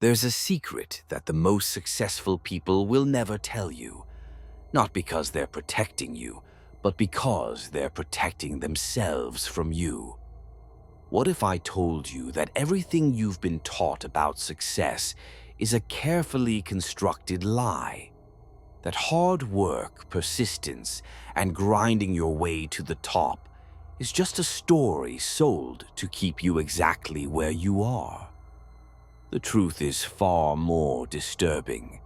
There's a secret that the most successful people will never tell you, not because they're protecting you, but because they're protecting themselves from you. What if I told you that everything you've been taught about success is a carefully constructed lie? That hard work, persistence, and grinding your way to the top is just a story sold to keep you exactly where you are? The truth is far more disturbing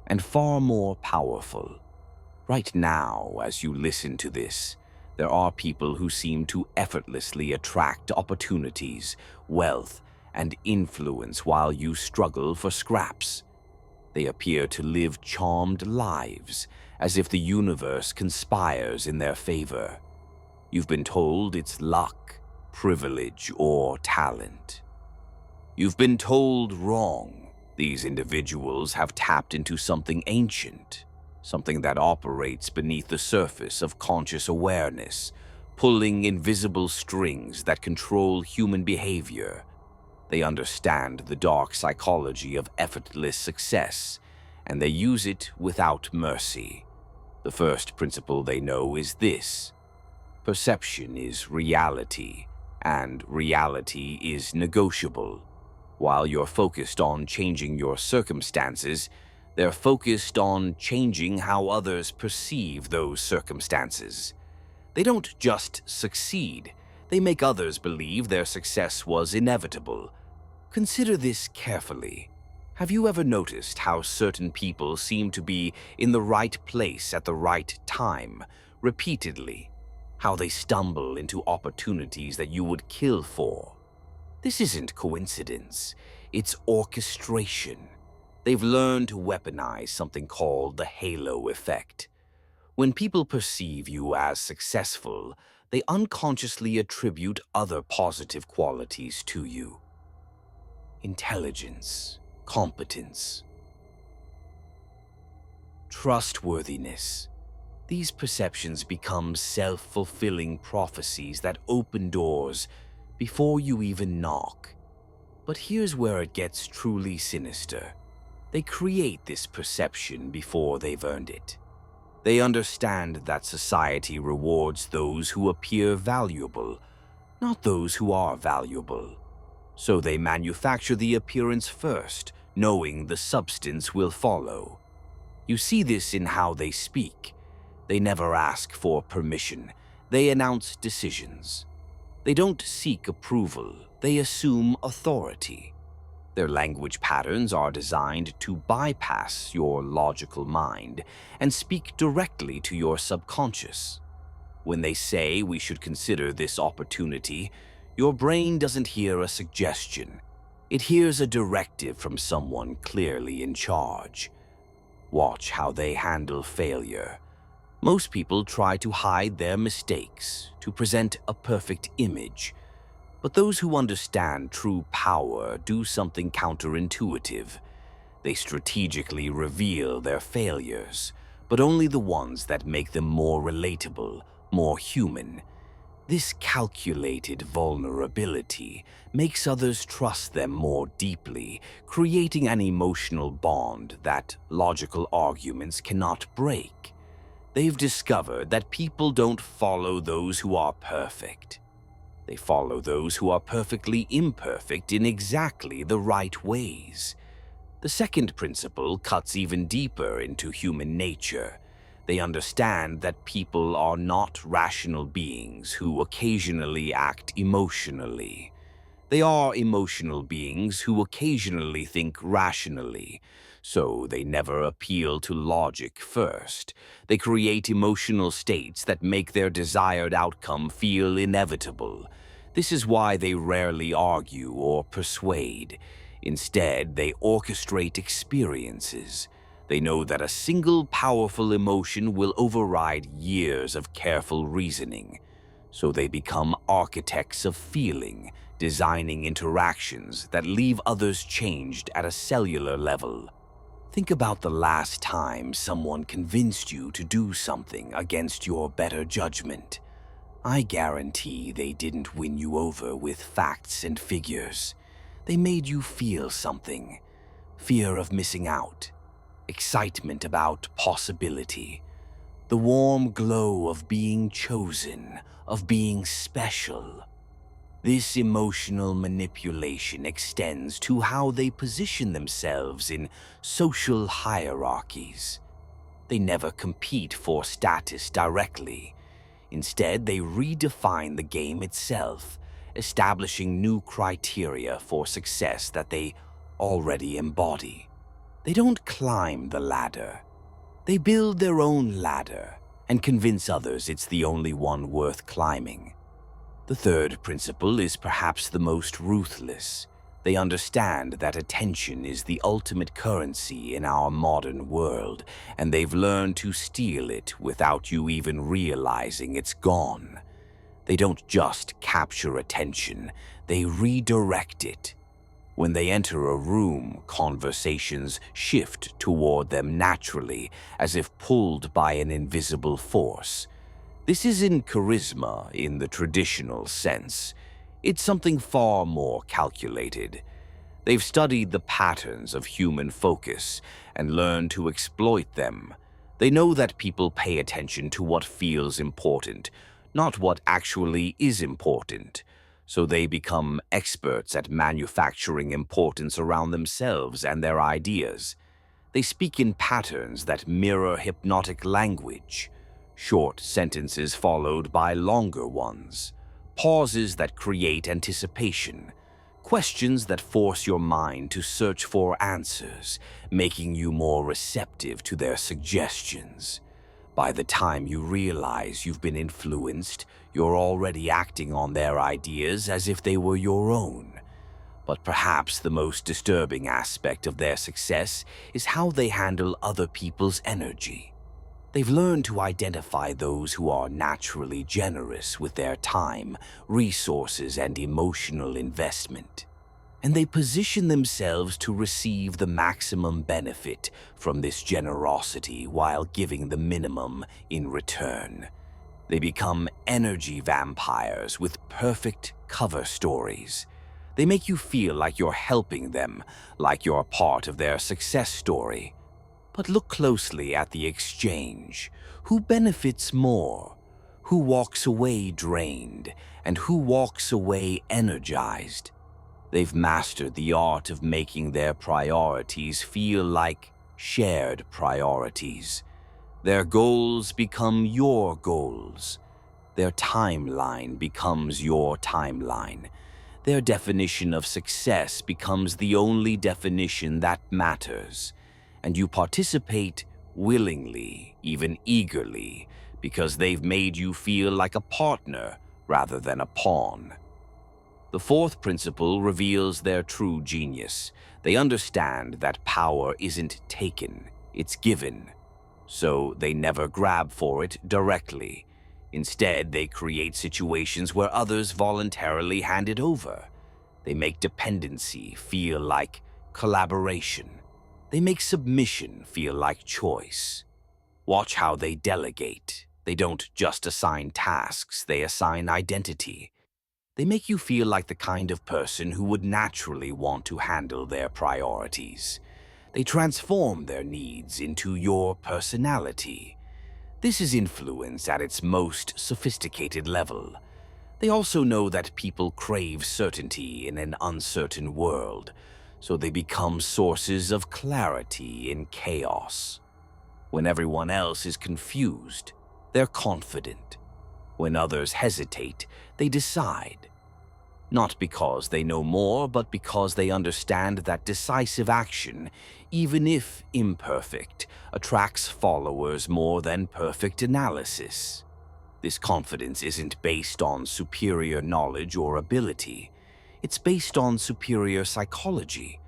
and far more powerful. Right now, as you listen to this, there are people who seem to effortlessly attract opportunities, wealth, and influence while you struggle for scraps. They appear to live charmed lives, as if the universe conspires in their favor. You've been told it's luck, privilege, or talent. You've been told wrong. These individuals have tapped into something ancient, something that operates beneath the surface of conscious awareness, pulling invisible strings that control human behavior. They understand the dark psychology of effortless success, and they use it without mercy. The first principle they know is this: perception is reality, and reality is negotiable. While you're focused on changing your circumstances, they're focused on changing how others perceive those circumstances. They don't just succeed, they make others believe their success was inevitable. Consider this carefully. Have you ever noticed how certain people seem to be in the right place at the right time, repeatedly? How they stumble into opportunities that you would kill for? This isn't coincidence, it's orchestration. They've learned to weaponize something called the halo effect. When people perceive you as successful, they unconsciously attribute other positive qualities to you: intelligence, competence, trustworthiness. These perceptions become self-fulfilling prophecies that open doors before you even knock. But here's where it gets truly sinister. They create this perception before they've earned it. They understand that society rewards those who appear valuable, not those who are valuable. So they manufacture the appearance first, knowing the substance will follow. You see this in how they speak. They never ask for permission. They announce decisions. They don't seek approval. They assume authority. Their language patterns are designed to bypass your logical mind and speak directly to your subconscious. When they say we should consider this opportunity, your brain doesn't hear a suggestion. It hears a directive from someone clearly in charge. Watch how they handle failure. Most people try to hide their mistakes, to present a perfect image. But those who understand true power do something counterintuitive. They strategically reveal their failures, but only the ones that make them more relatable, more human. This calculated vulnerability makes others trust them more deeply, creating an emotional bond that logical arguments cannot break. They've discovered that people don't follow those who are perfect. They follow those who are perfectly imperfect in exactly the right ways. The second principle cuts even deeper into human nature. They understand that people are not rational beings who occasionally act emotionally. They are emotional beings who occasionally think rationally. So they never appeal to logic first. They create emotional states that make their desired outcome feel inevitable. This is why they rarely argue or persuade. Instead, they orchestrate experiences. They know that a single powerful emotion will override years of careful reasoning. So they become architects of feeling, designing interactions that leave others changed at a cellular level. Think about the last time someone convinced you to do something against your better judgment. I guarantee they didn't win you over with facts and figures. They made you feel something. fear of missing out, excitement about possibility, the warm glow of being chosen, of being special. This emotional manipulation extends to how they position themselves in social hierarchies. They never compete for status directly. Instead, they redefine the game itself, establishing new criteria for success that they already embody. They don't climb the ladder. They build their own ladder and convince others it's the only one worth climbing. The third principle is perhaps the most ruthless. They understand that attention is the ultimate currency in our modern world, and they've learned to steal it without you even realizing it's gone. They don't just capture attention, they redirect it. When they enter a room, conversations shift toward them naturally, as if pulled by an invisible force. This isn't charisma in the traditional sense. It's something far more calculated. They've studied the patterns of human focus and learned to exploit them. They know that people pay attention to what feels important, not what actually is important. So they become experts at manufacturing importance around themselves and their ideas. They speak in patterns that mirror hypnotic language. Short sentences followed by longer ones, pauses that create anticipation, questions that force your mind to search for answers, making you more receptive to their suggestions. By the time you realize you've been influenced, you're already acting on their ideas as if they were your own. But perhaps the most disturbing aspect of their success is how they handle other people's energy. They've learned to identify those who are naturally generous with their time, resources, and emotional investment. And they position themselves to receive the maximum benefit from this generosity while giving the minimum in return. They become energy vampires with perfect cover stories. They make you feel like you're helping them, like you're a part of their success story. But look closely at the exchange. Who benefits more? Who walks away drained? And who walks away energized? They've mastered the art of making their priorities feel like shared priorities. Their goals become your goals. Their timeline becomes your timeline. Their definition of success becomes the only definition that matters. And you participate willingly, even eagerly, because they've made you feel like a partner rather than a pawn. The fourth principle reveals their true genius. They understand that power isn't taken, it's given. So they never grab for it directly. Instead, they create situations where others voluntarily hand it over. They make dependency feel like collaboration. They make submission feel like choice. Watch how they delegate. They don't just assign tasks, they assign identity. They make you feel like the kind of person who would naturally want to handle their priorities. They transform their needs into your personality. This is influence at its most sophisticated level. They also know that people crave certainty in an uncertain world, so they become sources of clarity in chaos. When everyone else is confused, they're confident. When others hesitate, they decide. Not because they know more, but because they understand that decisive action, even if imperfect, attracts followers more than perfect analysis. This confidence isn't based on superior knowledge or ability. It's based on superior psychology.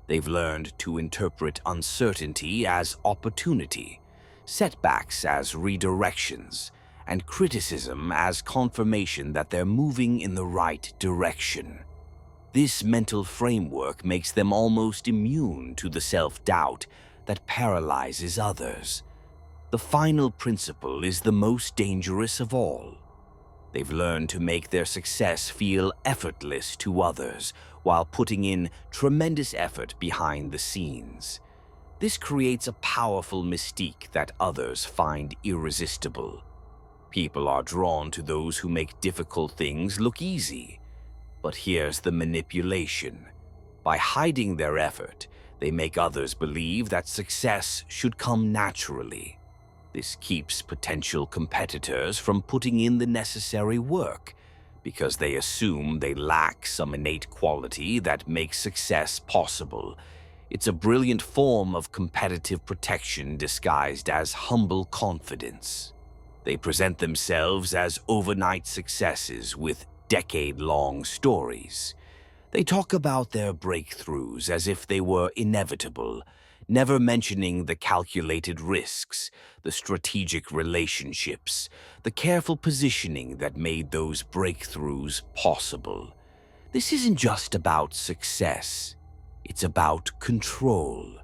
They've learned to interpret uncertainty as opportunity, setbacks as redirections, and criticism as confirmation that they're moving in the right direction. This mental framework makes them almost immune to the self-doubt that paralyzes others. The final principle is the most dangerous of all. They've learned to make their success feel effortless to others, while putting in tremendous effort behind the scenes. This creates a powerful mystique that others find irresistible. People are drawn to those who make difficult things look easy. But here's the manipulation. By hiding their effort, they make others believe that success should come naturally. This keeps potential competitors from putting in the necessary work because they assume they lack some innate quality that makes success possible. It's a brilliant form of competitive protection disguised as humble confidence. They present themselves as overnight successes with decade-long stories. They talk about their breakthroughs as if they were inevitable, never mentioning the calculated risks, the strategic relationships, the careful positioning that made those breakthroughs possible. This isn't just about success, it's about control.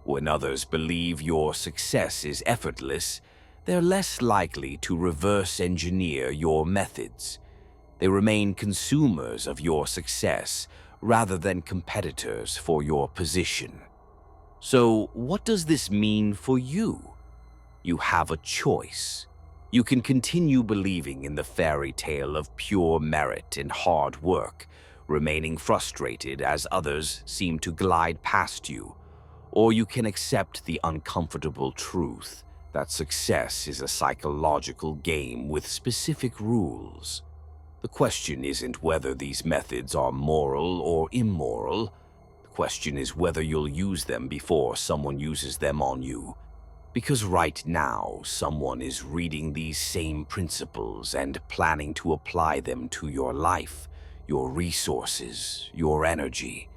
When others believe your success is effortless, they're less likely to reverse engineer your methods. They remain consumers of your success rather than competitors for your position. So, what does this mean for you? You have a choice. You can continue believing in the fairy tale of pure merit and hard work, remaining frustrated as others seem to glide past you. Or you can accept the uncomfortable truth that success is a psychological game with specific rules. The question isn't whether these methods are moral or immoral. The question is whether you'll use them before someone uses them on you. Because right now, someone is reading these same principles and planning to apply them to your life, your resources, your energy.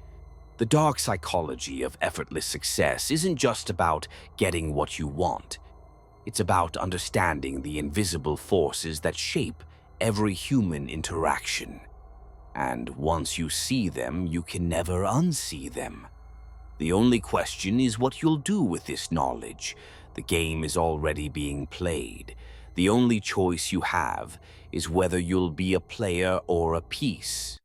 The dark psychology of effortless success isn't just about getting what you want. It's about understanding the invisible forces that shape every human interaction. And once you see them, you can never unsee them. The only question is what you'll do with this knowledge. The game is already being played. The only choice you have is whether you'll be a player or a piece.